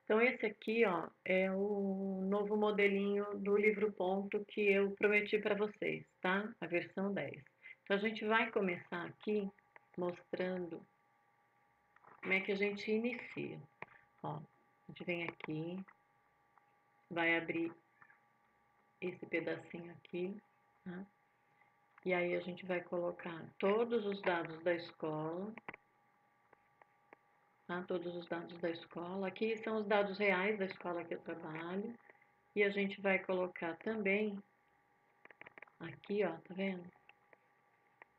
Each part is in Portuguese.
Então, esse aqui, ó, é o novo modelinho do livro ponto que eu prometi para vocês, tá? A versão 10. Então, a gente vai começar aqui mostrando como é que a gente inicia. Ó, a gente vem aqui, vai abrir esse pedacinho aqui, tá? E aí a gente vai colocar todos os dados da escola, tá? Todos os dados da escola. Aqui são os dados reais da escola que eu trabalho. E a gente vai colocar também aqui, ó, tá vendo?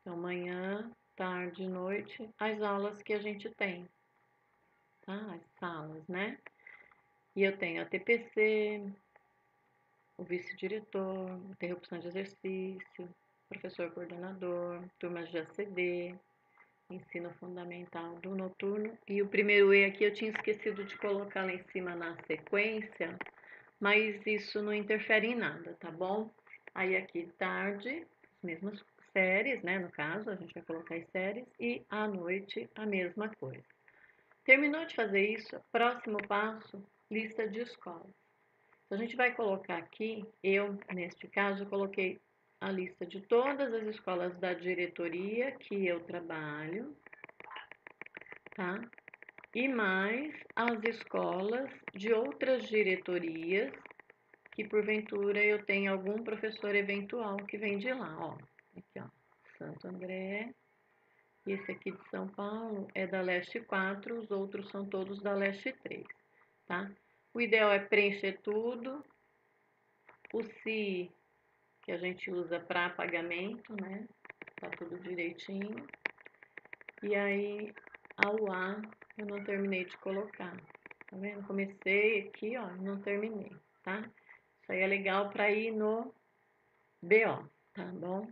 Então, manhã, tarde, noite, as aulas que a gente tem, tá? As salas, né? E eu tenho a TPC, o vice-diretor, interrupção de exercício, professor coordenador, turmas de ACD, ensino fundamental do noturno. E o primeiro E aqui eu tinha esquecido de colocar lá em cima na sequência, mas isso não interfere em nada, tá bom? Aí aqui tarde, as mesmas séries, né? No caso, a gente vai colocar as séries, e à noite a mesma coisa. Terminou de fazer isso, próximo passo, lista de escolas. Então, a gente vai colocar aqui, eu, neste caso, coloquei a lista de todas as escolas da diretoria que eu trabalho, tá? E mais as escolas de outras diretorias que porventura eu tenha algum professor eventual que vem de lá, ó. Aqui, ó, Santo André. Esse aqui de São Paulo é da Leste 4, os outros são todos da Leste 3, tá? O ideal é preencher tudo. O CI, que a gente usa para pagamento, né? Tá tudo direitinho. E aí, a UA eu não terminei de colocar. Tá vendo? Comecei aqui, ó, não terminei, tá? Isso aí é legal para ir no BO, tá bom?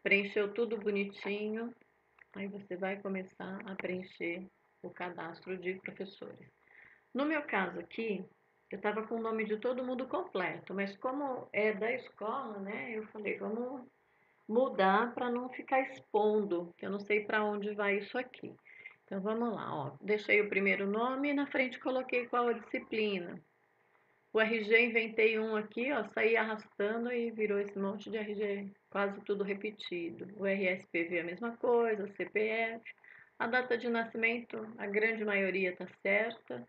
Preencheu tudo bonitinho, aí você vai começar a preencher o cadastro de professores. No meu caso aqui, eu estava com o nome de todo mundo completo, mas como é da escola, né, eu falei, vamos mudar para não ficar expondo, que eu não sei para onde vai isso aqui. Então vamos lá, ó, deixei o primeiro nome e na frente coloquei qual a disciplina. O RG inventei um aqui, ó, saí arrastando e virou esse monte de RG, quase tudo repetido. O RSPV a mesma coisa, o CPF. A data de nascimento, a grande maioria está certa.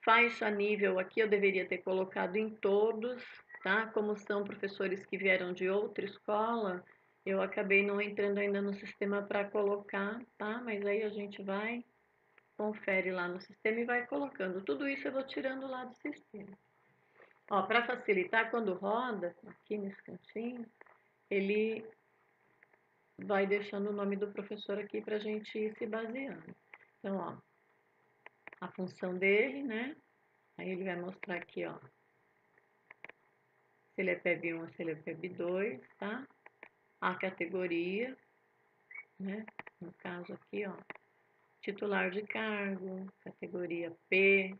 Faixa nível aqui eu deveria ter colocado em todos, tá? Como são professores que vieram de outra escola, eu acabei não entrando ainda no sistema para colocar, tá? Mas aí a gente vai, confere lá no sistema e vai colocando. Tudo isso eu vou tirando lá do sistema. Ó, para facilitar, quando roda, aqui nesse cantinho, ele vai deixando o nome do professor aqui para a gente ir se baseando. Então, ó, a função dele, né? Aí ele vai mostrar aqui, ó, se ele é PEB 1 ou se ele é PEB 2, tá? A categoria, né? No caso aqui, ó, titular de cargo, categoria P,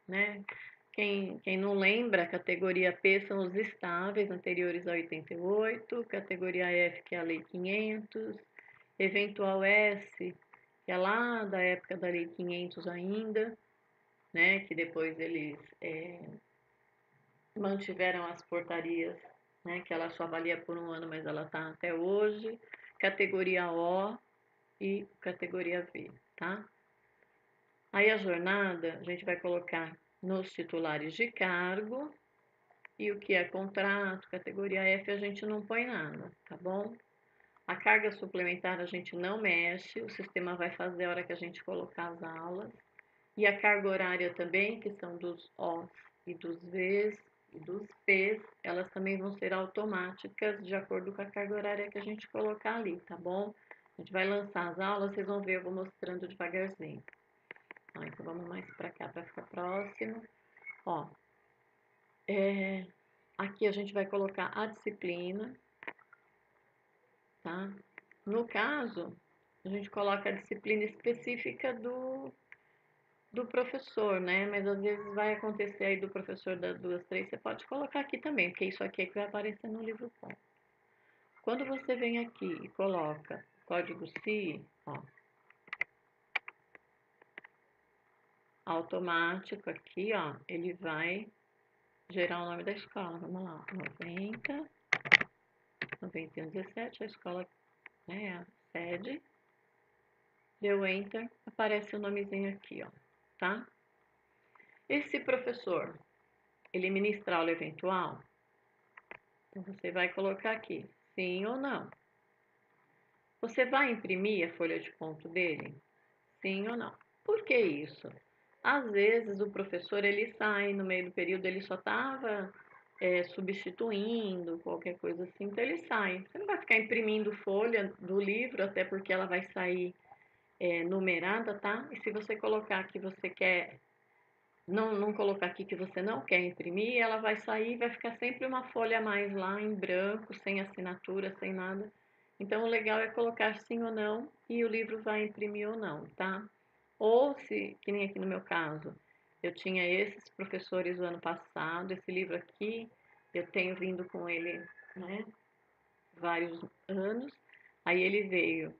né? Quem não lembra, a categoria P são os estáveis anteriores a 88, categoria F, que é a Lei 500, eventual S, que é lá da época da Lei 500 ainda, né, que depois eles mantiveram as portarias, né, que ela só valia por um ano, mas ela está até hoje, categoria O e categoria V, tá? Aí a jornada, a gente vai colocar nos titulares de cargo, e o que é contrato, categoria F, a gente não põe nada, tá bom? A carga suplementar a gente não mexe, o sistema vai fazer a hora que a gente colocar as aulas. E a carga horária também, que são dos Os e dos Vs e dos Ps, elas também vão ser automáticas de acordo com a carga horária que a gente colocar ali, tá bom? A gente vai lançar as aulas, vocês vão ver, eu vou mostrando devagarzinho. Então vamos mais para cá para ficar próximo. Ó, aqui a gente vai colocar a disciplina, tá? No caso, a gente coloca a disciplina específica do professor, né? Mas às vezes vai acontecer aí do professor das duas, três, você pode colocar aqui também, porque isso aqui é que vai aparecer no livro ponto. Quando você vem aqui e coloca código CI, ó, automático aqui, ó, ele vai gerar o nome da escola. Vamos lá, 9117, a escola, né, a sede. Deu Enter, aparece o nomezinho aqui, ó, tá? Esse professor, ele ministra aula eventual? Então, você vai colocar aqui, sim ou não. Você vai imprimir a folha de ponto dele? Sim ou não. Por que isso? Às vezes o professor ele sai no meio do período, ele só estava substituindo, qualquer coisa assim, então ele sai. Você não vai ficar imprimindo folha do livro, até porque ela vai sair numerada, tá? E se você colocar que você quer, não colocar aqui que você não quer imprimir, ela vai sair e vai ficar sempre uma folha a mais lá em branco, sem assinatura, sem nada. Então o legal é colocar sim ou não e o livro vai imprimir ou não, tá? Ou se, que nem aqui no meu caso, eu tinha esses professores do ano passado, esse livro aqui, eu tenho vindo com ele, né, vários anos, aí ele veio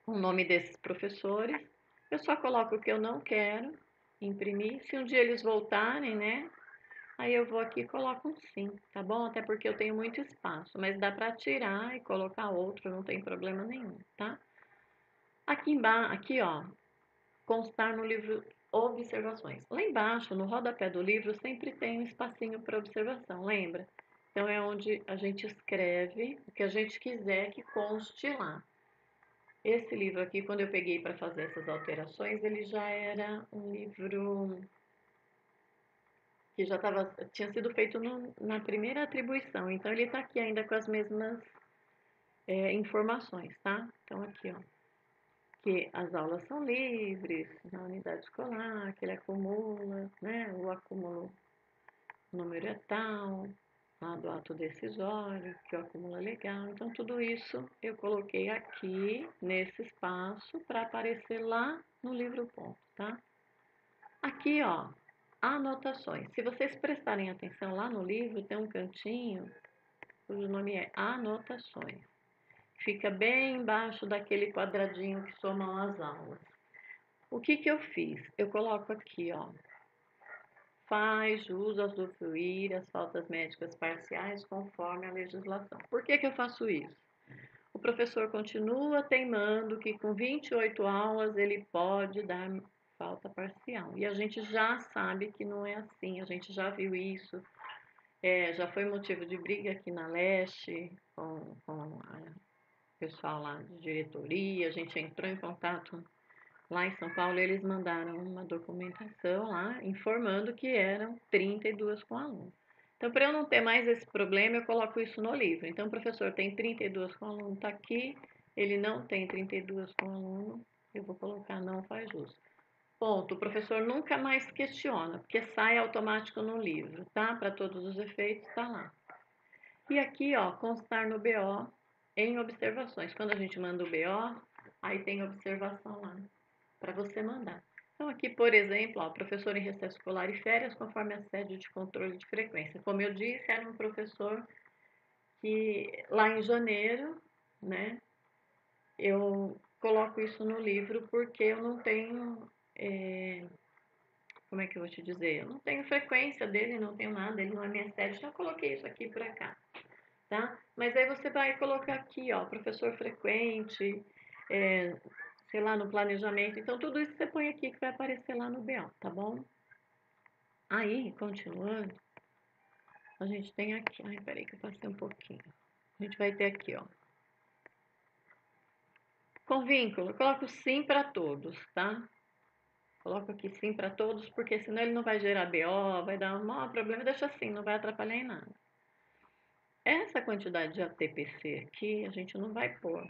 com o nome desses professores, eu só coloco o que eu não quero imprimir, se um dia eles voltarem, né, aí eu vou aqui e coloco um sim, tá bom? Até porque eu tenho muito espaço, mas dá para tirar e colocar outro, não tem problema nenhum, tá? Aqui embaixo, aqui ó, constar no livro observações. Lá embaixo, no rodapé do livro, sempre tem um espacinho para observação, lembra? Então é onde a gente escreve o que a gente quiser que conste lá. Esse livro aqui, quando eu peguei para fazer essas alterações, ele já era um livro que já tinha sido feito na primeira atribuição. Então ele está aqui ainda com as mesmas informações, tá? Então aqui, ó, que as aulas são livres na unidade escolar, que ele acumula, né? O acúmulo, o número é tal, lá do ato decisório, que o acúmulo é legal. Então tudo isso eu coloquei aqui nesse espaço para aparecer lá no livro ponto, tá? Aqui, ó, anotações. Se vocês prestarem atenção lá no livro, tem um cantinho cujo nome é Anotações. Fica bem embaixo daquele quadradinho que somam as aulas. O que que eu fiz? Eu coloco aqui, ó, faz jus a usufruir as faltas médicas parciais conforme a legislação. Por que que eu faço isso? O professor continua teimando que com 28 aulas ele pode dar falta parcial. E a gente já sabe que não é assim, a gente já viu isso. Já foi motivo de briga aqui na Leste com o pessoal lá de diretoria, a gente entrou em contato lá em São Paulo, eles mandaram uma documentação lá informando que eram 32 com aluno. Então, para eu não ter mais esse problema, eu coloco isso no livro. Então, o professor tem 32 com aluno, está aqui, ele não tem 32 com aluno, eu vou colocar não faz jus. Ponto. O professor nunca mais questiona, porque sai automático no livro, tá? Para todos os efeitos, tá lá. E aqui, ó, constar no BO em observações. Quando a gente manda o BO, aí tem observação lá para você mandar. Então, aqui, por exemplo, ó, professor em recesso escolar e férias, conforme a sede de controle de frequência. Como eu disse, era um professor que lá em janeiro, né, eu coloco isso no livro porque eu não tenho, como é que eu vou te dizer? Eu não tenho frequência dele, não tenho nada, ele não é minha sede, então eu coloquei isso aqui para cá, tá? Mas aí você vai colocar aqui, ó, professor frequente, sei lá, no planejamento. Então, tudo isso você põe aqui que vai aparecer lá no BO, tá bom? Aí, continuando, a gente tem aqui, ai, peraí que eu passei um pouquinho. A gente vai ter aqui, ó, com vínculo, eu coloco sim para todos, tá? Coloco aqui sim para todos, porque senão ele não vai gerar BO, vai dar um maior problema, deixa assim, não vai atrapalhar em nada. Essa quantidade de ATPC aqui, a gente não vai pôr.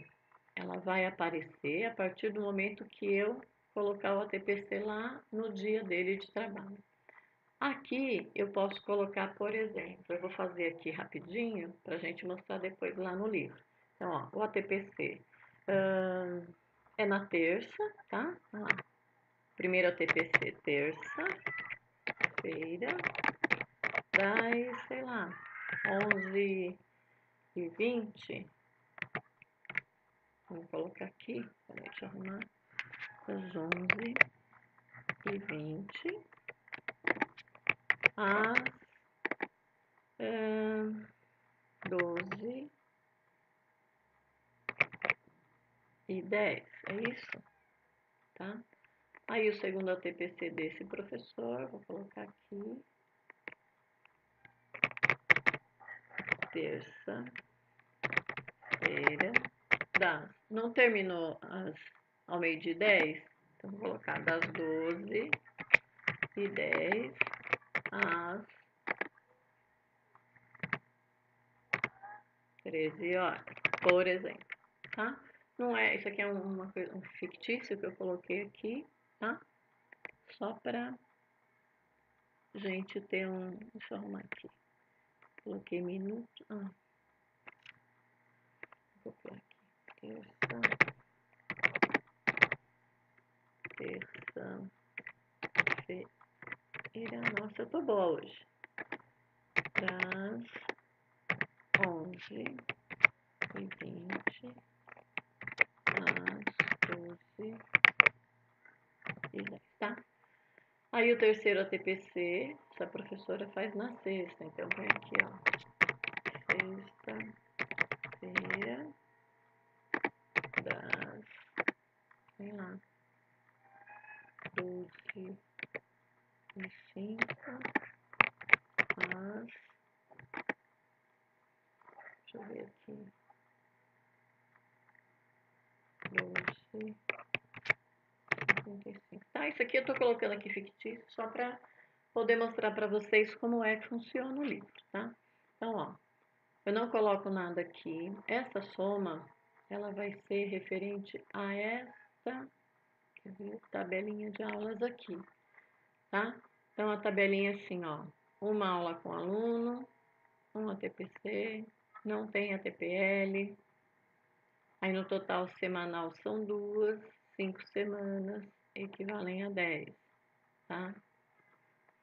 Ela vai aparecer a partir do momento que eu colocar o ATPC lá no dia dele de trabalho. Aqui eu posso colocar, por exemplo, eu vou fazer aqui rapidinho para a gente mostrar depois lá no livro. Então, ó, o ATPC é na terça, tá? Olha lá. Primeiro ATPC, terça-feira, das, sei lá, 11h20. Vamos colocar aqui, peraí, deixa eu arrumar, das 11 e 20 às 12 e 10, é isso? Tá? Aí o segundo ATPC desse professor, vou colocar aqui, terça-feira, não terminou ao meio-dia e 10? Então vou colocar das 12 e 10 às 13 horas, por exemplo, tá? Não é, isso aqui é um fictício que eu coloquei aqui, tá? Só pra gente ter deixa eu arrumar aqui. Coloquei minuto, vou colocar aqui, terça-feira, nossa, eu tô boa hoje. Das 11h20 às 12h10, tá? Aí o terceiro ATPC, essa professora faz na sexta, então vem aqui, ó. Sexta-feira, das, sei lá, 12h05 às, deixa eu ver aqui, 12h55. Tá, isso aqui eu tô colocando aqui fictício só para poder mostrar para vocês como é que funciona o livro, tá? Então, ó, eu não coloco nada aqui. Essa soma, ela vai ser referente a essa, quer ver, tabelinha de aulas aqui, tá? Então, a tabelinha é assim, ó, uma aula com aluno, um ATPC, não tem ATPL, aí no total semanal são 2, 5 semanas, equivalem a 10, tá?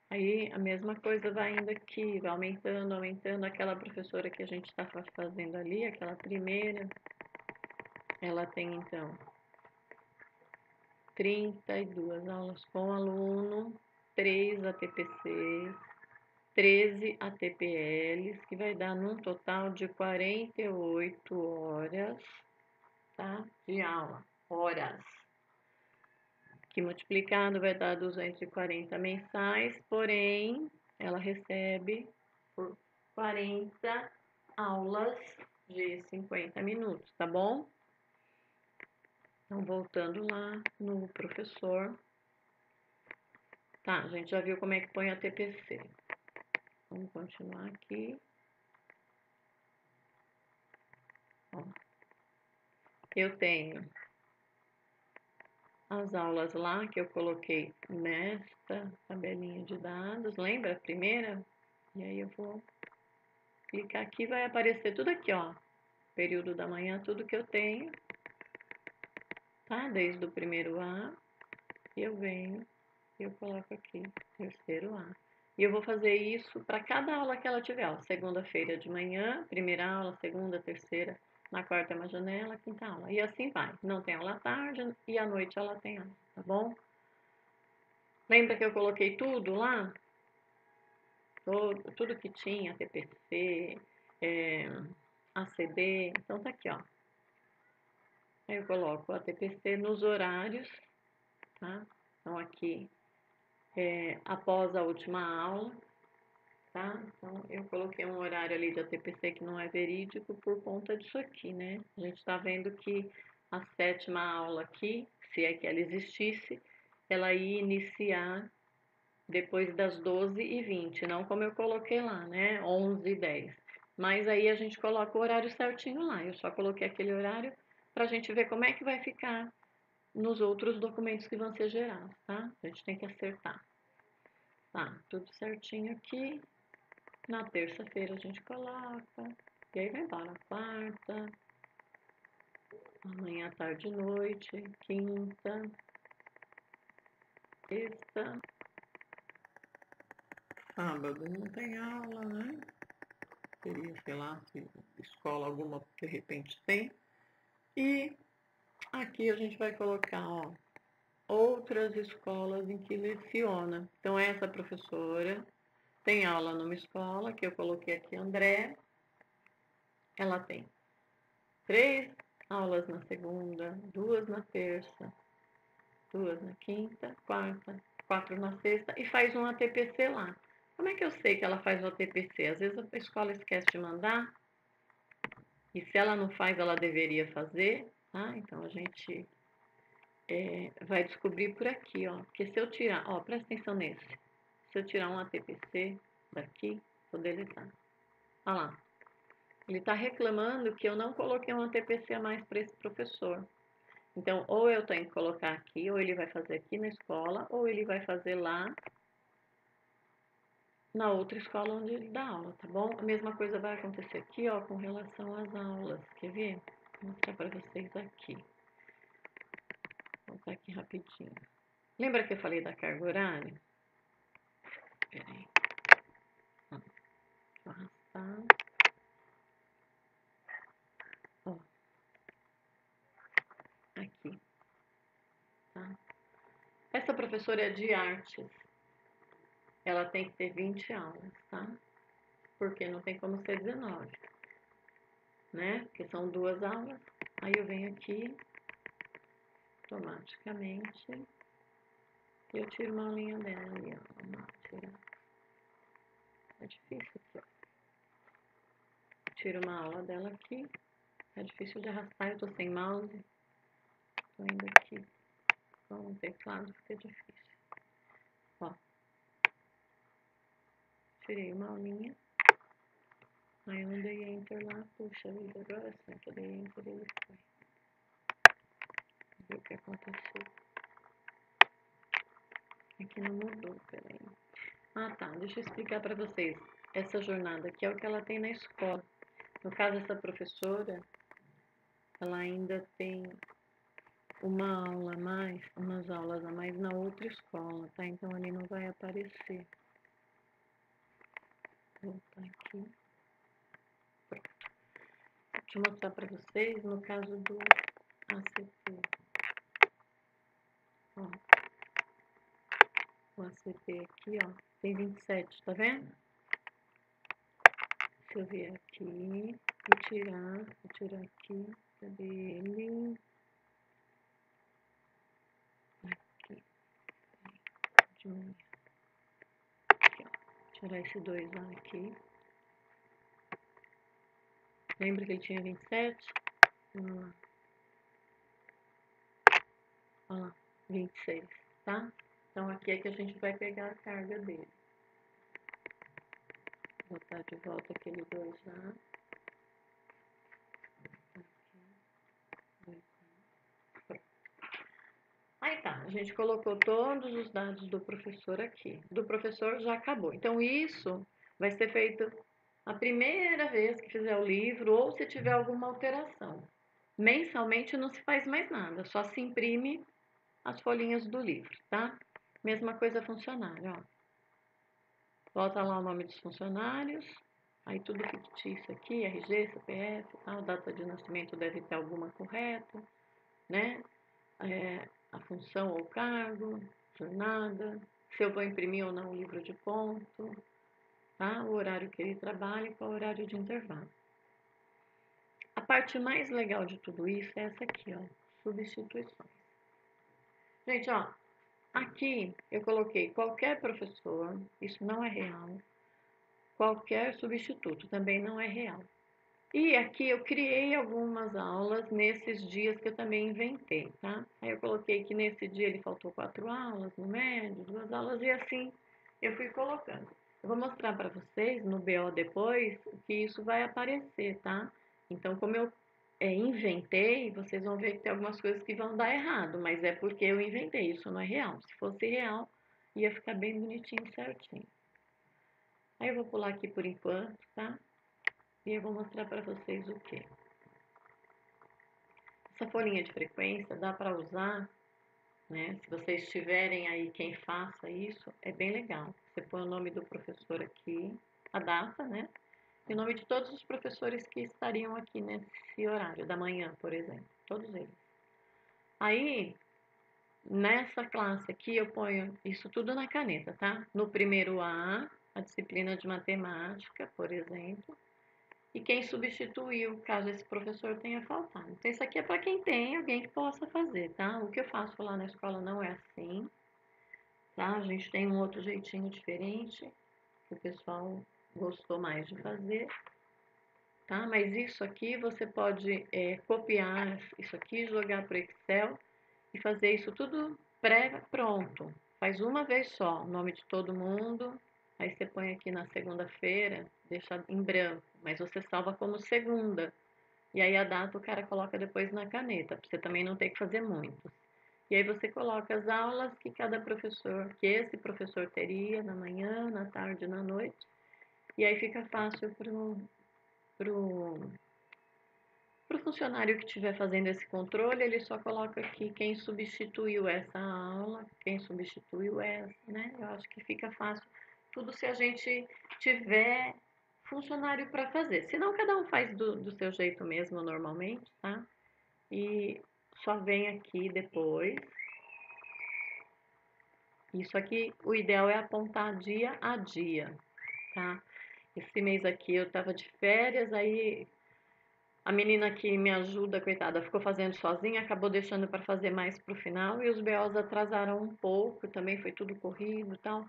Aí a mesma coisa vai indo aqui, vai aumentando, aumentando. Aquela professora que a gente está fazendo ali, aquela primeira, ela tem então 32 aulas com aluno, 3 ATPCs, 13 ATPLs, que vai dar num total de 48 horas, tá? De aula, horas. Que multiplicado vai dar 240 mensais, porém, ela recebe por 40 aulas de 50 minutos, tá bom? Então, voltando lá no professor. Tá, a gente já viu como é que põe a TPC. Vamos continuar aqui. Ó, eu tenho as aulas lá que eu coloquei nesta tabelinha de dados. Lembra a primeira? E aí eu vou clicar aqui, vai aparecer tudo aqui, ó. Período da manhã, tudo que eu tenho. Tá? Desde o primeiro A. E eu venho e eu coloco aqui, terceiro A. E eu vou fazer isso para cada aula que ela tiver. Segunda-feira de manhã, primeira aula, segunda, terceira, na quarta é uma janela, quinta aula. E assim vai. Não tem aula à tarde e à noite ela tem aula, tá bom? Lembra que eu coloquei tudo lá? Tudo que tinha, TPC, ACD, então tá aqui, ó. Aí eu coloco a TPC nos horários, tá? Então aqui, após a última aula, tá? Então, eu coloquei um horário ali de ATPC que não é verídico por conta disso aqui, né? A gente está vendo que a 7ª aula aqui, se é que ela existisse, ela ia iniciar depois das 12h20, não como eu coloquei lá, né? 11h10. Mas aí a gente coloca o horário certinho lá. Eu só coloquei aquele horário para a gente ver como é que vai ficar nos outros documentos que vão ser gerados, tá? A gente tem que acertar. Tá, tudo certinho aqui. Na terça-feira a gente coloca, e aí vai embora. Quarta, amanhã, tarde e noite, quinta, sexta, sábado não tem aula, né? Teria, sei lá, se escola alguma de repente tem. E aqui a gente vai colocar, ó, outras escolas em que leciona. Então, essa professora tem aula numa escola, que eu coloquei aqui, André. Ela tem 3 aulas na segunda, 2 na terça, 2 na quinta, quarta, 4 na sexta e faz um ATPC lá. Como é que eu sei que ela faz o ATPC? Às vezes a escola esquece de mandar, e se ela não faz, ela deveria fazer, tá? Então a gente vai descobrir por aqui, ó. Porque se eu tirar, ó, presta atenção nesse. Se eu tirar um ATPC daqui, vou deletar. Olha lá. Ele está reclamando que eu não coloquei um ATPC a mais para esse professor. Então, ou eu tenho que colocar aqui, ou ele vai fazer aqui na escola, ou ele vai fazer lá na outra escola onde ele dá aula, tá bom? A mesma coisa vai acontecer aqui, ó, com relação às aulas. Quer ver? Vou mostrar para vocês aqui. Vou voltar aqui rapidinho. Lembra que eu falei da carga horária? Peraí. Ó, vou arrastar. Ó. Aqui. Tá? Essa professora é de artes. Ela tem que ter 20 aulas, tá? Porque não tem como ser 19, né? Porque são 2 aulas. Aí eu venho aqui, automaticamente, e eu tiro uma linha dela ali, ó. Vamos tirar. É difícil aqui, ó. Tiro uma aula dela aqui. É difícil de arrastar, eu tô sem mouse. Tô indo aqui com o teclado, fica difícil. Ó. Tirei uma aulinha. Aí eu não dei enter lá. Puxa vida, agora sim que eu dei enter, ele foi. Ver o que aconteceu. Aqui não mudou, peraí. Ah, tá. Deixa eu explicar para vocês. Essa jornada aqui é o que ela tem na escola. No caso, essa professora, ela ainda tem uma aula a mais, umas aulas a mais na outra escola, tá? Então, ali não vai aparecer. Vou voltar aqui. Pronto. Deixa eu mostrar para vocês no caso do ACP. Ó. O ACP aqui, ó, tem 27, tá vendo? Se eu vier aqui e tirar, vou tirar aqui, cadê ele? Aqui, diminuir. Aqui, ó, tirar esse 2 lá aqui. Lembra que ele tinha 27? Vamos lá. Olha lá, 26, tá? Então aqui é que a gente vai pegar a carga dele. Vou botar de volta aquele 2 lá. Aí tá, a gente colocou todos os dados do professor aqui. Do professor já acabou. Então, isso vai ser feito a primeira vez que fizer o livro ou se tiver alguma alteração. Mensalmente não se faz mais nada, só se imprime as folhinhas do livro, tá? Mesma coisa funcionário, ó. Bota lá o nome dos funcionários, aí tudo fictício aqui, RG, CPF, tal, data de nascimento deve ter alguma correta, né? A função ou cargo, jornada, se eu vou imprimir ou não o livro de ponto, tá? O horário que ele trabalha e qual o horário de intervalo. A parte mais legal de tudo isso é essa aqui, ó, substituições. Gente, ó, aqui eu coloquei qualquer professor, isso não é real, qualquer substituto também não é real. E aqui eu criei algumas aulas nesses dias que eu também inventei, tá? Aí eu coloquei que nesse dia ele faltou 4 aulas, no médio, 2 aulas, e assim eu fui colocando. Eu vou mostrar para vocês no BO depois que isso vai aparecer, tá? Então, como eu inventei, vocês vão ver que tem algumas coisas que vão dar errado, mas é porque eu inventei, isso não é real. Se fosse real, ia ficar bem bonitinho, certinho. Aí eu vou pular aqui por enquanto, tá? E eu vou mostrar para vocês o que. Essa folhinha de frequência dá para usar, né? Se vocês tiverem aí quem faça isso, é bem legal. Você põe o nome do professor aqui, a data, né? E o nome de todos os professores que estariam aqui nesse horário, da manhã, por exemplo. Todos eles. Aí, nessa classe aqui eu ponho isso tudo na caneta, tá? No primeiro A disciplina de matemática, por exemplo, e quem substituiu, caso esse professor tenha faltado. Então, isso aqui é para quem tem alguém que possa fazer, tá? O que eu faço lá na escola não é assim, tá? A gente tem um outro jeitinho diferente, que o pessoal gostou mais de fazer, tá? Mas isso aqui você pode copiar isso aqui, jogar para o Excel e fazer isso tudo pré-pronto. Faz uma vez só, o nome de todo mundo, aí você põe aqui na segunda-feira, deixa em branco, mas você salva como segunda. E aí a data o cara coloca depois na caneta, para você também não ter que fazer muito. E aí você coloca as aulas que cada professor, que esse professor teria na manhã, na tarde, na noite. E aí fica fácil pro funcionário que estiver fazendo esse controle, ele só coloca aqui quem substituiu essa aula, quem substituiu essa, né? Eu acho que fica fácil tudo se a gente tiver funcionário para fazer. Senão, cada um faz do seu jeito mesmo, normalmente, tá? E só vem aqui depois. Isso aqui, o ideal é apontar dia a dia, tá? Esse mês aqui eu tava de férias, aí a menina que me ajuda, coitada, ficou fazendo sozinha, acabou deixando para fazer mais pro final e os BOs atrasaram um pouco, também foi tudo corrido e tal.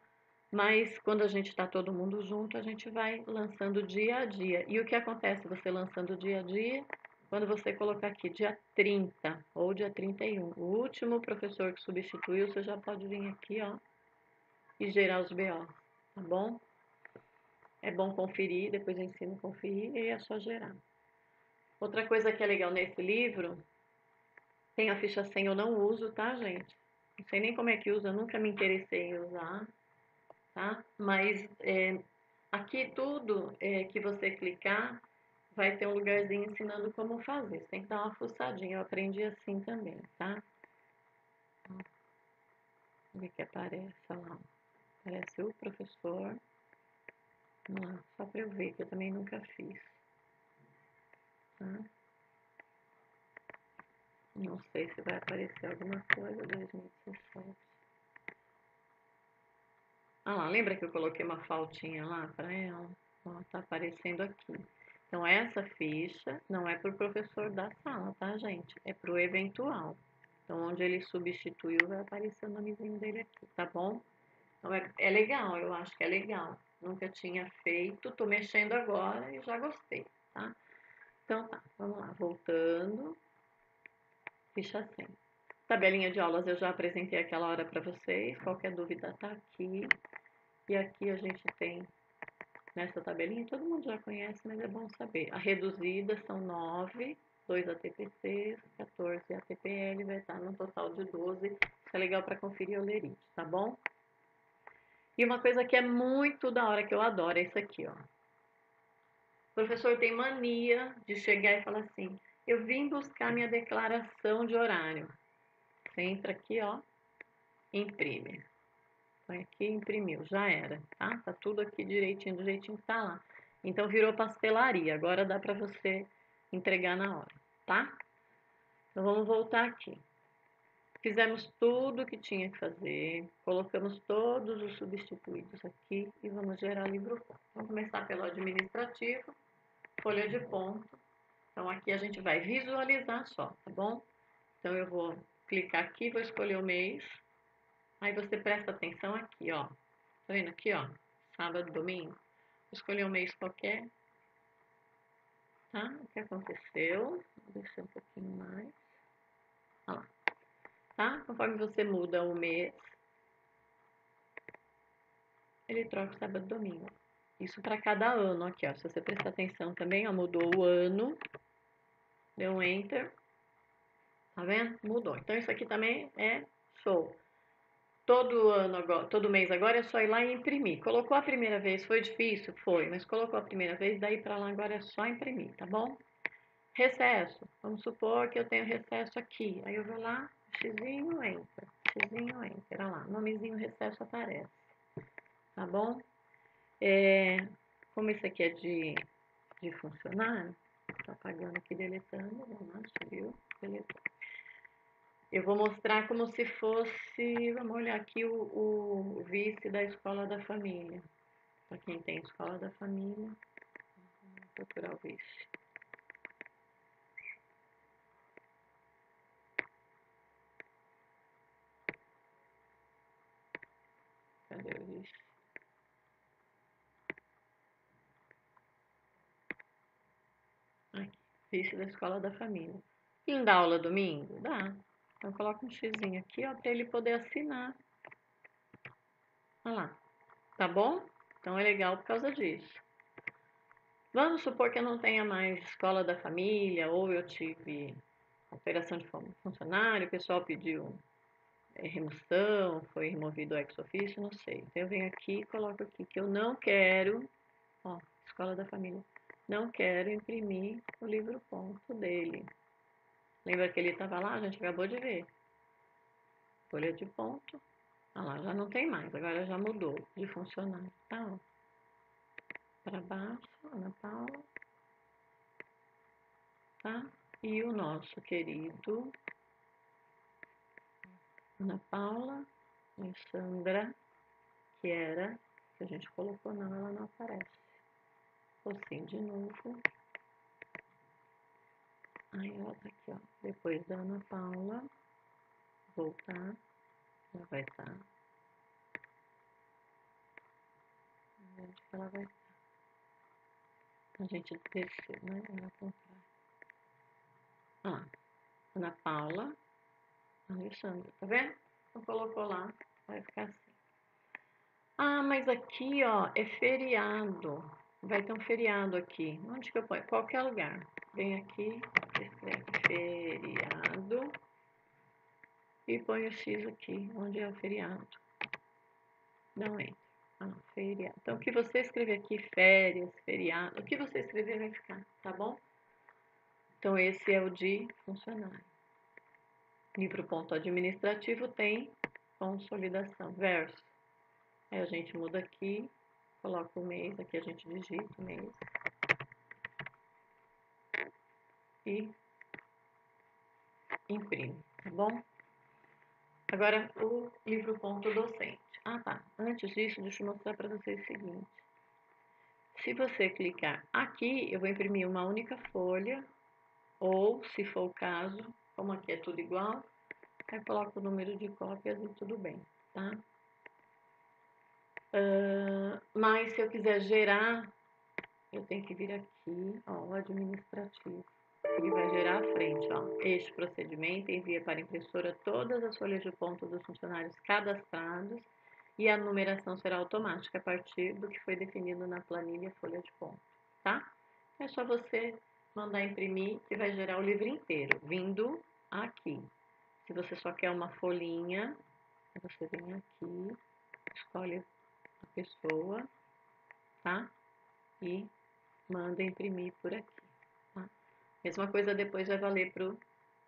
Mas quando a gente está todo mundo junto, a gente vai lançando dia a dia. E o que acontece você lançando dia a dia? Quando você colocar aqui dia 30 ou dia 31, o último professor que substituiu, você já pode vir aqui, ó, e gerar os BO, tá bom? É bom conferir, depois eu ensino a conferir e é só gerar. Outra coisa que é legal nesse livro, tem a ficha 100, eu não uso, tá, gente? Não sei nem como é que usa, eu nunca me interessei em usar, tá? Mas aqui tudo que você clicar, vai ter um lugarzinho ensinando como fazer. Você tem que dar uma fuçadinha, eu aprendi assim também, tá? O que aparece lá? Aparece o professor. Vamos lá, só para eu ver, que eu também nunca fiz, tá? Não sei se vai aparecer alguma coisa, 2017. Ah lá, lembra que eu coloquei uma faltinha lá para ela? Ó, tá aparecendo aqui. Então, essa ficha não é para o professor da sala, tá, gente? É para o eventual. Então, onde ele substituiu, vai aparecer o nomezinho dele aqui, tá bom? Então, é legal, eu acho que é legal. Nunca tinha feito, tô mexendo agora e já gostei, tá? Então, tá, vamos lá, voltando. Ficha 100. Tabelinha de aulas eu já apresentei aquela hora para vocês. Qualquer dúvida tá aqui. E aqui a gente tem, nessa tabelinha, todo mundo já conhece, mas é bom saber. A reduzida são 9, 2 ATPCs, 14 ATPL, vai estar no total de 12. Isso é legal para conferir o lerite, tá bom? E uma coisa que é muito da hora, que eu adoro, é isso aqui, ó. O professor tem mania de chegar e falar assim, eu vim buscar minha declaração de horário. Você entra aqui, ó, imprime. Põe aqui, imprimiu, já era, tá? Tá tudo aqui direitinho, do jeitinho que tá lá. Então, virou pastelaria, agora dá pra você entregar na hora, tá? Então, vamos voltar aqui. Fizemos tudo o que tinha que fazer, colocamos todos os substituídos aqui e vamos gerar livro ponto. Vamos começar pelo administrativo, folha de ponto. Então, aqui a gente vai visualizar só, tá bom? Então, eu vou clicar aqui, vou escolher o mês. Aí você presta atenção aqui, ó. Tá vendo aqui, ó? Sábado, domingo. Vou escolher um mês qualquer. Tá? O que aconteceu? Vou descer um pouquinho mais. Olha lá. Tá? Conforme você muda o mês, ele troca sábado e domingo. Isso para cada ano aqui, ó. Se você prestar atenção também, ó, mudou o ano. Deu um Enter. Tá vendo? Mudou. Então, isso aqui também é show. Todo ano agora, todo mês agora é só ir lá e imprimir. Colocou a primeira vez, foi difícil? Foi, mas colocou a primeira vez, daí para lá agora é só imprimir, tá bom? Recesso. Vamos supor que eu tenho recesso aqui. Aí eu vou lá, xizinho, enter. Xizinho, enter. Olha lá, nomezinho recesso aparece. Tá bom? Como isso aqui é de funcionário, tá apagando aqui, deletando. Vamos lá, subiu, deletou. Eu vou mostrar como se fosse, vamos olhar aqui o vice da escola da família. Para quem tem escola da família, vou procurar o vice. Cadê o vice? Aqui, vice da escola da família. Ele dá aula domingo? Dá. Então coloca um xizinho aqui, ó, para ele poder assinar. Olha lá. Tá bom? Então é legal por causa disso. Vamos supor que eu não tenha mais escola da família, ou eu tive operação de funcionário, o pessoal pediu remoção, foi removido o ex officio, não sei. Então eu venho aqui e coloco aqui que eu não quero, ó, escola da família, não quero imprimir o livro ponto dele. Lembra que ele estava lá? A gente acabou de ver. Folha de ponto. Ah lá, já não tem mais, agora já mudou de funcionário. Tá, ó. Para baixo, Ana Paula. Tá? E o nosso querido Ana Paula, Alexandra, que era, que a gente colocou não, ela não aparece. Focinho de novo. Aí ela tá aqui, ó. Depois da Ana Paula, voltar, já vai estar. Onde que ela vai estar? A gente desceu, né? Ela contrário. Ah, Ana Paula, Alexandra, tá vendo? Então colocou lá, vai ficar assim. Ah, mas aqui, ó, é feriado. Vai ter um feriado aqui. Onde que eu ponho? Qualquer lugar. Vem aqui, escreve feriado e põe o X aqui, onde é o feriado. Não entra. Ah, feriado. Então, o que você escrever aqui, férias, feriado, o que você escrever vai ficar, tá bom? Então, esse é o de funcionário. Livro ponto administrativo tem consolidação, verso. Aí a gente muda aqui, coloca o mês, aqui a gente digita o mês. E imprime, tá bom? Agora, o livro ponto docente. Ah, tá. Antes disso, deixa eu mostrar para vocês o seguinte. Se você clicar aqui, eu vou imprimir uma única folha, ou, se for o caso, como aqui é tudo igual, eu coloco o número de cópias e tudo bem, tá? Mas se eu quiser gerar, eu tenho que vir aqui, ó, o administrativo. Ele vai gerar à frente, ó. Este procedimento envia para a impressora todas as folhas de ponto dos funcionários cadastrados e a numeração será automática a partir do que foi definido na planilha folha de ponto, tá? É só você mandar imprimir que vai gerar o livro inteiro, vindo aqui. Se você só quer uma folhinha, você vem aqui, escolhe a pessoa, tá? E manda imprimir por aqui, tá? Mesma coisa depois vai valer para o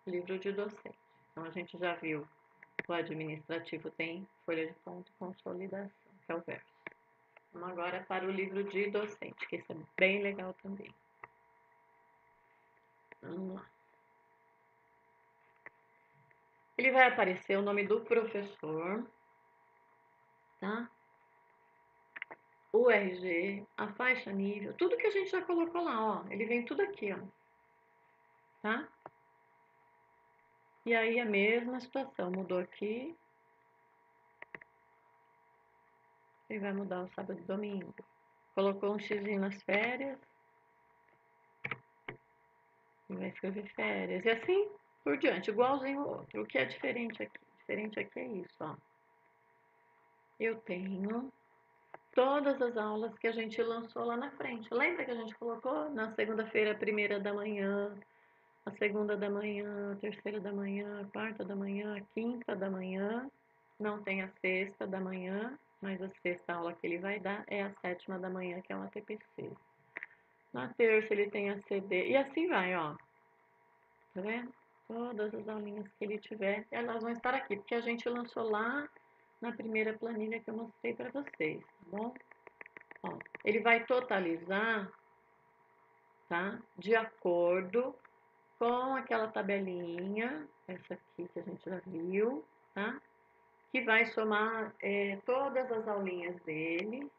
livro de docente. Então, a gente já viu o administrativo tem folha de ponto e consolidação, que é o verso. Vamos agora para o livro de docente, que esse é bem legal também. Vamos lá. Ele vai aparecer o nome do professor, tá? O RG, a faixa nível, tudo que a gente já colocou lá, ó. Ele vem tudo aqui, ó. Tá? E aí a mesma situação, mudou aqui. E vai mudar o sábado e domingo. Colocou um xizinho nas férias. E vai escrever férias. E assim por diante, igualzinho o outro. O que é diferente aqui? Diferente aqui é isso, ó. Eu tenho todas as aulas que a gente lançou lá na frente. Lembra que a gente colocou na segunda-feira, a primeira da manhã, a segunda da manhã, a terceira da manhã, a quarta da manhã, a quinta da manhã. Não tem a sexta da manhã, mas a sexta aula que ele vai dar é a sétima da manhã, que é uma TPC. Na terça ele tem a CD, e assim vai, ó. Tá vendo? Todas as aulinhas que ele tiver, elas vão estar aqui, porque a gente lançou lá na primeira planilha que eu mostrei para vocês, tá bom? Ó, ele vai totalizar, tá? De acordo com aquela tabelinha, essa aqui que a gente já viu, tá? Que vai somar todas as aulinhas dele.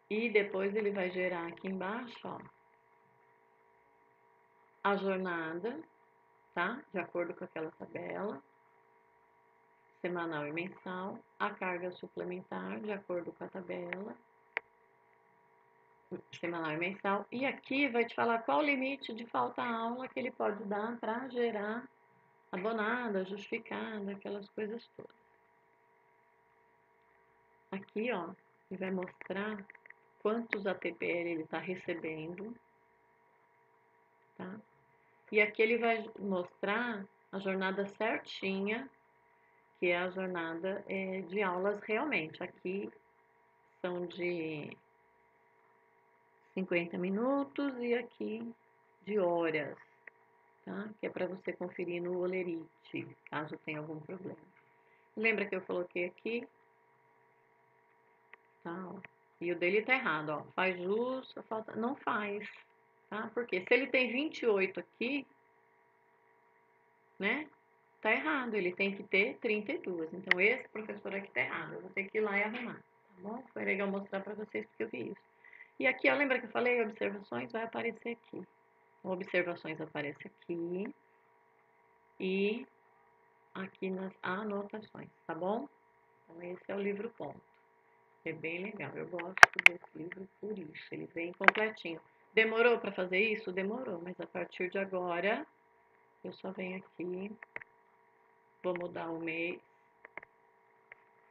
E depois ele vai gerar aqui embaixo, ó, a jornada, tá? De acordo com aquela tabela, semanal e mensal, a carga suplementar, de acordo com a tabela, semanal e mensal. E aqui vai te falar qual o limite de falta aula que ele pode dar para gerar abonada, justificada, aquelas coisas todas. Aqui, ó, ele vai mostrar quantos ATPL ele está recebendo, tá? E aqui ele vai mostrar a jornada certinha, que é a jornada de aulas realmente. Aqui são de 50 minutos e aqui de horas, tá? Que é para você conferir no Olerite, caso tenha algum problema. Lembra que eu coloquei aqui? Tá, ó. E o dele tá errado, ó. Faz jus, falta... não faz, tá? Porque se ele tem 28 aqui, né? Tá errado, ele tem que ter 32. Então, esse professor aqui tá errado. Eu vou ter que ir lá e arrumar, tá bom? Foi legal mostrar pra vocês porque eu vi isso. E aqui, ó, lembra que eu falei? Observações vai aparecer aqui. Observações aparece aqui. E aqui nas anotações, tá bom? Então, esse é o livro ponto. É bem legal. Eu gosto desse livro por isso. Ele vem completinho. Demorou para fazer isso? Demorou. Mas a partir de agora, eu só venho aqui, vou mudar o mês,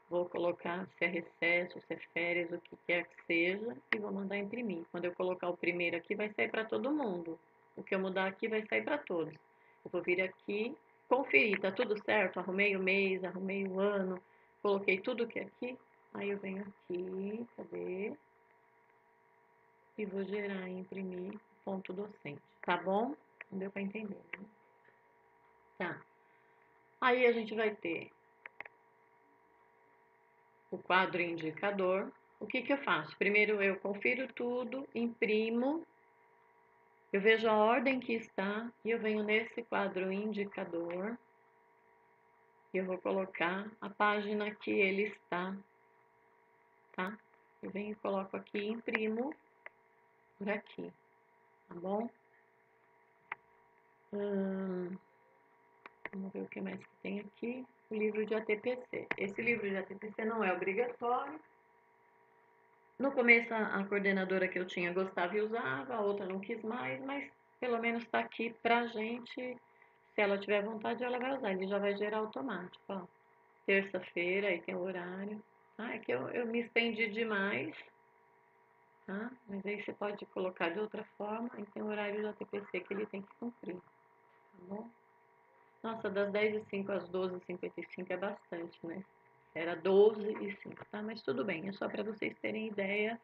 vou colocar se é recesso, se é férias, o que quer que seja, e vou mandar imprimir. Quando eu colocar o primeiro aqui, vai sair para todo mundo. O que eu mudar aqui vai sair para todos. Eu vou vir aqui, conferir, tá tudo certo? Arrumei o mês, arrumei o ano, coloquei tudo que é aqui. Aí eu venho aqui, cadê? E vou gerar e imprimir ponto docente, tá bom? Não deu para entender, né? Tá. Aí a gente vai ter o quadro indicador. O que que eu faço? Primeiro eu confiro tudo, imprimo, eu vejo a ordem que está e eu venho nesse quadro indicador e eu vou colocar a página que ele está, tá? Eu venho e coloco aqui, imprimo por aqui, tá bom? Vamos ver o que mais que tem aqui. O livro de ATPC. Esse livro de ATPC não é obrigatório. No começo, a coordenadora que eu tinha gostava e usava, a outra não quis mais, mas pelo menos está aqui pra gente. Se ela tiver vontade, ela vai usar. Ele já vai gerar automático, ó. Terça-feira, aí tem o horário. Ah, é que eu me estendi demais, tá? Mas aí você pode colocar de outra forma. Aí tem o horário do ATPC que ele tem que cumprir, tá bom? Nossa, das 10h05 às 12h55 é bastante, né? Era 12h05, tá? Mas tudo bem, é só para vocês terem ideia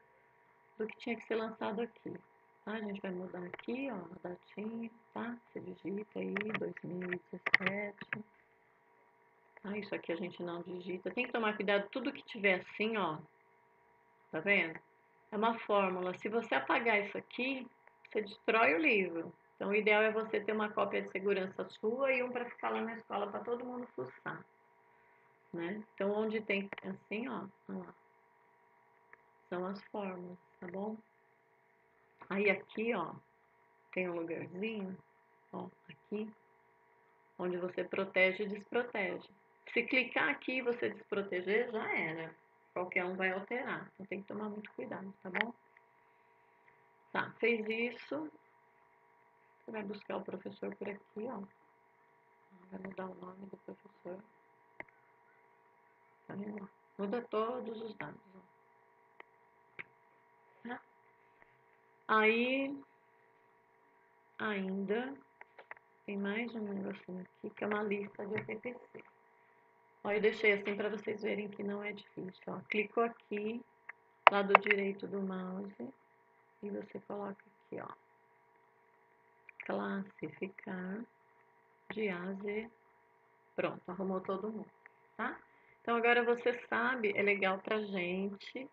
do que tinha que ser lançado aqui, tá? A gente vai mudar aqui, ó, a datinha, tá? Você digita aí, 2017. Ah, isso aqui a gente não digita. Tem que tomar cuidado, tudo que tiver assim, ó, tá vendo? É uma fórmula. Se você apagar isso aqui, você destrói o livro. Então, o ideal é você ter uma cópia de segurança sua e um para ficar lá na escola para todo mundo fuçar, né? Então, onde tem assim, ó, lá, são as fórmulas, tá bom? Aí aqui, ó, tem um lugarzinho, ó, aqui, onde você protege e desprotege. Se clicar aqui e você desproteger, já era. Qualquer um vai alterar. Então, tem que tomar muito cuidado, tá bom? Tá, fez isso. Você vai buscar o professor por aqui, ó. Vai mudar o nome do professor. Tá vendo? Muda todos os dados, ó. Tá? Aí, ainda, tem mais um negocinho aqui, que é uma lista de ATPC. Ó, eu deixei assim para vocês verem que não é difícil, ó. Clicou aqui, lado direito do mouse, e você coloca aqui, ó. Classificar de A a Z. Pronto, arrumou todo mundo, tá? Então, agora você sabe, é legal pra gente,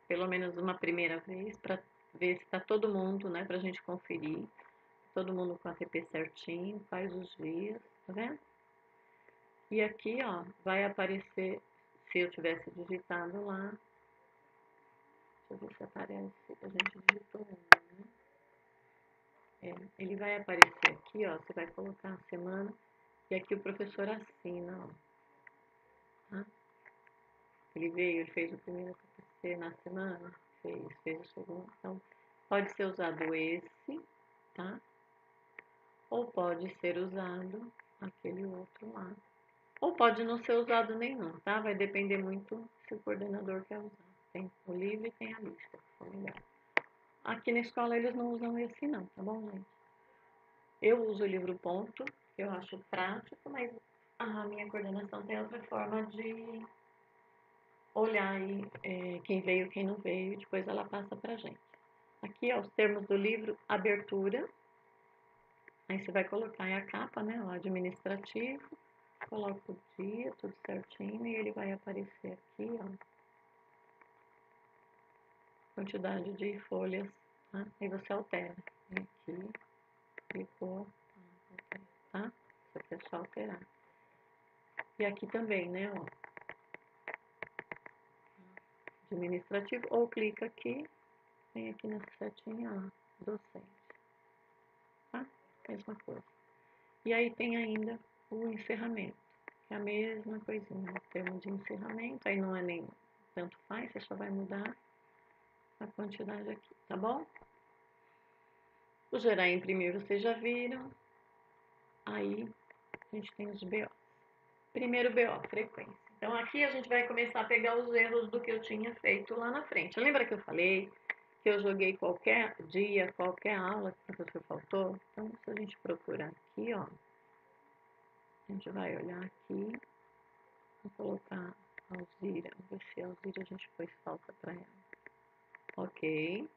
pelo menos uma primeira vez, para ver se tá todo mundo, né, pra gente conferir, todo mundo com a TP certinho, faz os dias, tá vendo? E aqui, ó, vai aparecer, se eu tivesse digitado lá, deixa eu ver se aparece, a gente digitou um, né? Ele vai aparecer aqui, ó, você vai colocar a semana, e aqui o professor assina, ó, tá? Ele veio, ele fez o primeiro TPC na semana, fez o segundo, então pode ser usado esse, tá? Ou pode ser usado aquele outro lá. Ou pode não ser usado nenhum, tá? Vai depender muito se o coordenador quer usar. Tem o livro e tem a lista, se for legal. Aqui na escola eles não usam esse não, tá bom, gente? Eu uso o livro ponto, que eu acho prático, mas a minha coordenação tem outra forma de olhar aí quem veio, quem não veio, e depois ela passa pra gente. Aqui, ó, os termos do livro, abertura. Aí você vai colocar aí a capa, né, o administrativo. Coloca o dia, tudo certinho, e ele vai aparecer aqui, ó. Quantidade de folhas, tá? Aí você altera. Vem aqui, clicou, tá? Isso aqui é só alterar. E aqui também, né, ó. Administrativo, ou clica aqui, vem aqui nessa setinha, ó, docente. Tá? Mesma coisa. E aí tem ainda o encerramento, que é a mesma coisinha, o termo de encerramento, aí não é nem tanto faz, você só vai mudar a quantidade aqui, tá bom? O gerar e imprimir vocês já viram. Aí a gente tem os BO. Primeiro BO, frequência. Então aqui a gente vai começar a pegar os erros do que eu tinha feito lá na frente. Lembra que eu falei que eu joguei qualquer dia, qualquer aula que o professor faltou? Então se a gente procurar aqui, ó, a gente vai olhar aqui, vou colocar Alzira, vamos ver se a Alzira a gente pôs falta para ela. Ok.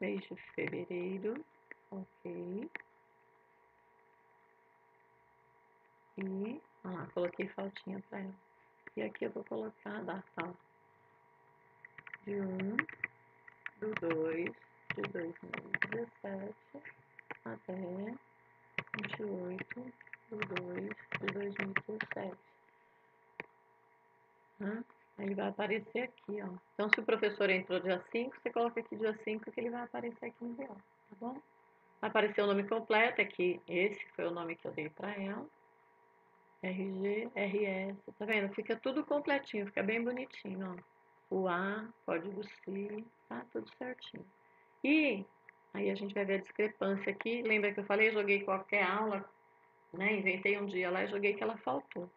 Mês de fevereiro, ok. E, olha lá, coloquei faltinha para ela. E aqui eu vou colocar a data, ó, de 1 do 2 de 2017 até 28 do 2 de 2017. Ele vai aparecer aqui, ó. Então, se o professor entrou dia 5, você coloca aqui dia 5 que ele vai aparecer aqui no BO, tá bom? Vai aparecer o nome completo, aqui, esse foi o nome que eu dei para ela. RG, RS, tá vendo? Fica tudo completinho, fica bem bonitinho, ó. O A, código CI, tá tudo certinho. E aí a gente vai ver a discrepância aqui. Lembra que eu falei, joguei qualquer aula, né? Inventei um dia lá e joguei que ela faltou.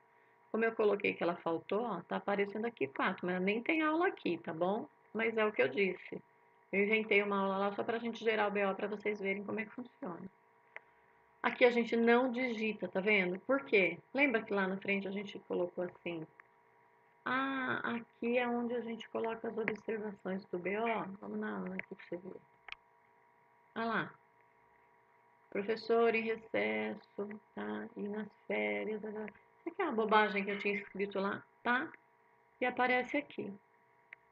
Como eu coloquei que ela faltou, ó, tá aparecendo aqui 4, mas nem tem aula aqui, tá bom? Mas é o que eu disse. Eu inventei uma aula lá só pra gente gerar o BO pra vocês verem como é que funciona. Aqui a gente não digita, tá vendo? Por quê? Lembra que lá na frente a gente colocou assim? Ah, aqui é onde a gente coloca as observações do BO. Vamos na aula aqui pra você ver. Olha lá. Professor em recesso, tá? E nas férias. Isso aqui é uma bobagem que eu tinha escrito lá, tá? E aparece aqui,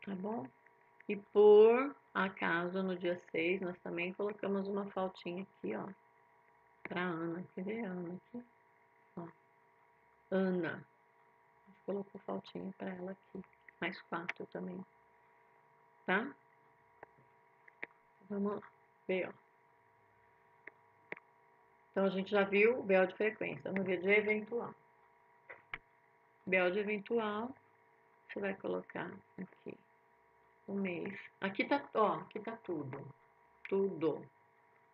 tá bom? E por acaso, no dia 6, nós também colocamos uma faltinha aqui, ó. Pra Ana. Quer ver Ana aqui? Ó. Ana. A gente colocou faltinha pra ela aqui. Mais 4 também. Tá? Vamos ver, ó. Então, a gente já viu o BO de frequência. Vamos ver de eventual. BO de eventual, você vai colocar aqui o mês. Aqui tá, ó, aqui tá tudo. Tudo,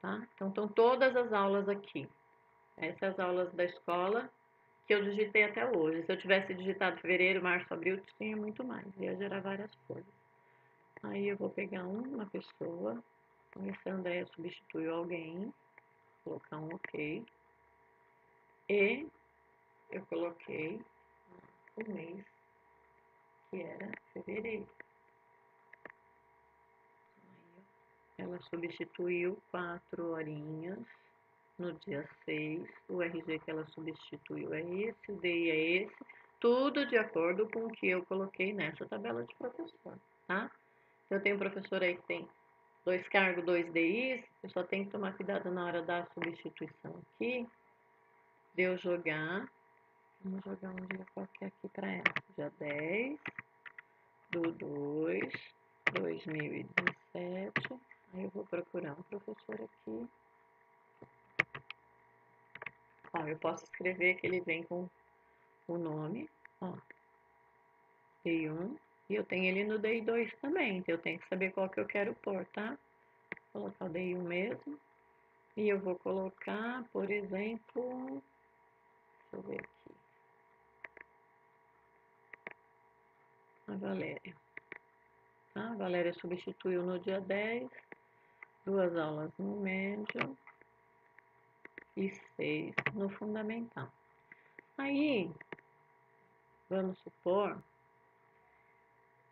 tá? Então, estão todas as aulas aqui. Essas aulas da escola que eu digitei até hoje. Se eu tivesse digitado fevereiro, março, abril, tinha muito mais. Ia gerar várias folhas. Aí eu vou pegar uma pessoa. Vamos ver se a Andréia substituiu alguém. Vou colocar um OK. E eu coloquei o mês, que era fevereiro. Ela substituiu 4 horinhas no dia 6. O RG que ela substituiu é esse, o DI é esse. Tudo de acordo com o que eu coloquei nessa tabela de professor, tá? Eu tenho um professor aí que tem 2 cargos, 2 DIs, eu só tenho que tomar cuidado na hora da substituição aqui, de eu jogar, vamos jogar um dia qualquer aqui para ela, dia 10/2/2017, aí eu vou procurar um professor aqui, ó, eu posso escrever que ele vem com o nome, ó, DI1, e eu tenho ele no DI2 também, então eu tenho que saber qual que eu quero pôr, tá? Vou colocar o DI1 mesmo. E eu vou colocar, por exemplo, deixa eu ver aqui, a Valéria. Tá? A Valéria substituiu no dia 10, 2 aulas no médio e 6 no fundamental. Aí, vamos supor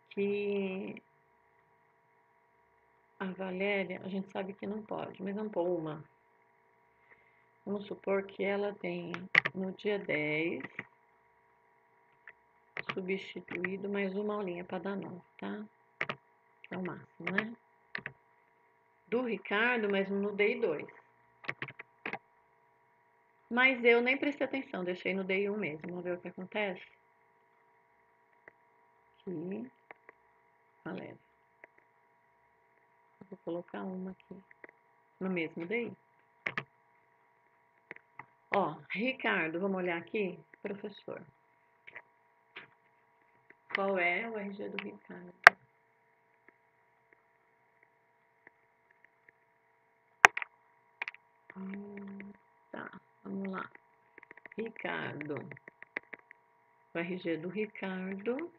que a Valéria, a gente sabe que não pode, mas vamos pôr uma. Vamos supor que ela tem no dia 10 substituído mais uma aulinha para dar 9, tá? É o máximo, né? Do Ricardo, mas no DI2. Mas eu nem prestei atenção, deixei no DI1 mesmo. Vamos ver o que acontece. Aqui, Valéria. Vou colocar uma aqui, no mesmo DI. Ó, Ricardo, vamos olhar aqui, professor. Qual é o RG do Ricardo? Tá, vamos lá. Ricardo. O RG do Ricardo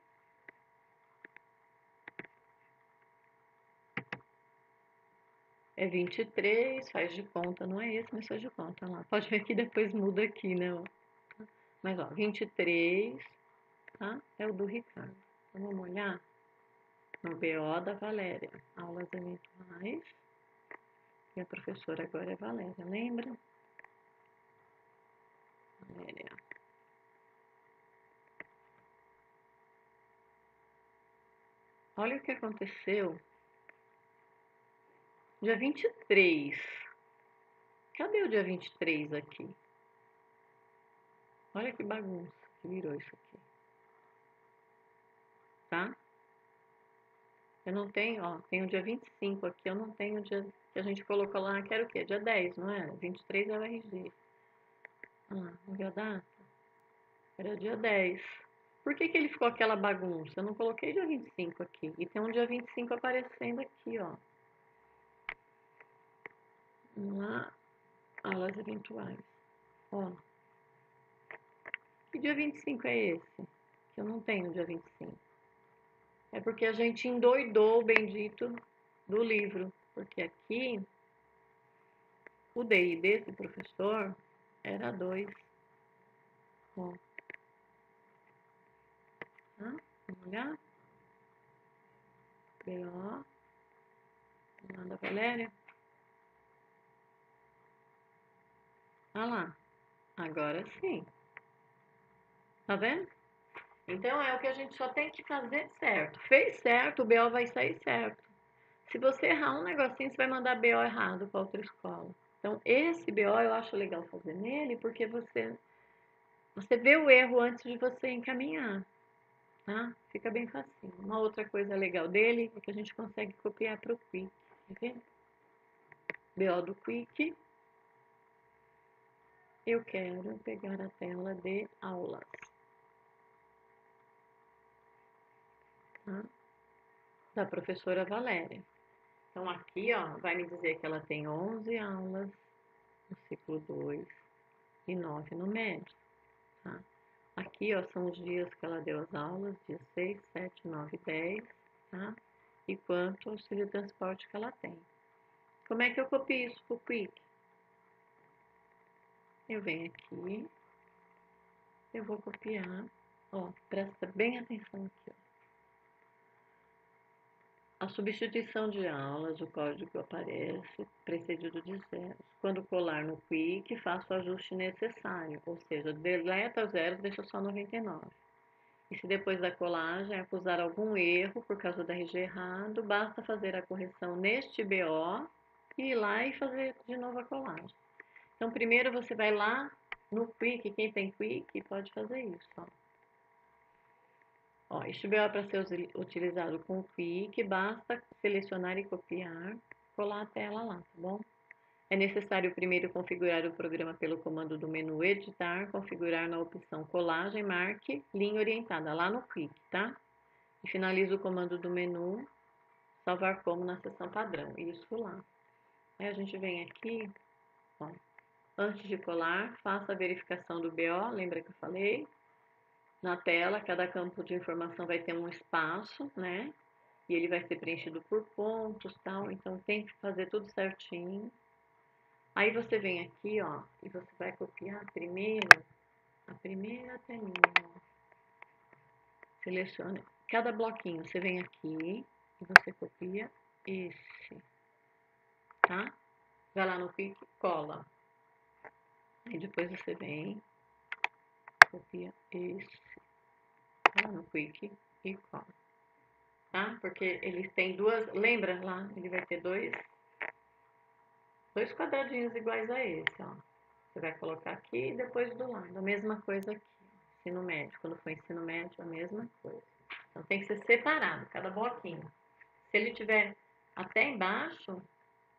é 23, faz de conta, não é esse, mas faz de conta lá. Pode ver que depois muda aqui, né? Mas ó, 23, tá? É o do Ricardo. Então vamos olhar no BO da Valéria. Aulas eventuais. E a professora agora é Valéria, lembra? Valéria. Olha o que aconteceu. Dia 23. Cadê o dia 23 aqui? Olha que bagunça que virou isso aqui. Tá? Eu não tenho, ó, tem o dia 25 aqui, eu não tenho o dia que a gente colocou lá, que era o quê? Dia 10, não é? 23 é o RG. Ah, não viu a data? Era dia 10. Por que que ele ficou aquela bagunça? Eu não coloquei dia 25 aqui. E tem um dia 25 aparecendo aqui, ó. Vamos lá. Aulas eventuais. Ó. Que dia 25 é esse? Que eu não tenho dia 25. É porque a gente endoidou o bendito do livro. Porque aqui, o DI desse professor era 2. Ó. Tá? Vamos olhar? BO. Lá da Valéria. Ah lá. Agora sim. Tá vendo? Então é o que a gente só tem que fazer certo. Fez certo, o BO vai sair certo. Se você errar um negocinho, você vai mandar BO errado para outra escola. Então, esse BO eu acho legal fazer nele, porque você vê o erro antes de você encaminhar, tá? Fica bem facinho. Uma outra coisa legal dele é que a gente consegue copiar para o Quick. Quer ver? BO do Quick. Eu quero pegar a tela de aulas. Tá? Da professora Valéria. Então, aqui, ó, vai me dizer que ela tem 11 aulas no ciclo 2 e 9 no médio, tá? Aqui, ó, são os dias que ela deu as aulas, dia 6, 7, 9 e 10, tá? E quanto auxílio de transporte que ela tem. Como é que eu copio isso pro Quick? Eu venho aqui, eu vou copiar, ó, presta bem atenção aqui, ó. A substituição de aulas, o código aparece, precedido de zeros. Quando colar no Quick, faço o ajuste necessário, ou seja, deleta zeros, deixa só 99. E se depois da colagem acusar algum erro por causa da RG errado, basta fazer a correção neste BO e ir lá e fazer de novo a colagem. Então, primeiro você vai lá no Quick, quem tem Quick pode fazer isso, ó. Ó, este BO é para ser utilizado com o Quick, basta selecionar e copiar, colar a tela lá, tá bom? É necessário primeiro configurar o programa pelo comando do menu Editar, configurar na opção Colagem, marque linha orientada lá no Quick, tá? E finaliza o comando do menu Salvar como na seção padrão, isso lá. Aí a gente vem aqui, ó, antes de colar, faça a verificação do BO, lembra que eu falei? Na tela, cada campo de informação vai ter um espaço, né? E ele vai ser preenchido por pontos, tal, então tem que fazer tudo certinho. Aí você vem aqui, ó, e você vai copiar a primeira telinha, ó. Selecione cada bloquinho, você vem aqui e você copia esse, tá? Vai lá no Quick, cola. Aí depois você vem, copia esse, vai lá no Quick e cola, tá? Porque eles têm duas, lembra lá, ele vai ter dois quadradinhos iguais a esse, ó. Você vai colocar aqui e depois do lado, a mesma coisa aqui. Ensino médio, quando for ensino médio, a mesma coisa. Então tem que ser separado, cada bloquinho. Se ele tiver até embaixo,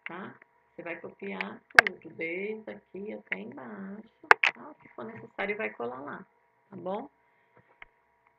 tá? Você vai copiar tudo, desde aqui até embaixo, tá? O que for necessário vai colar lá, tá bom?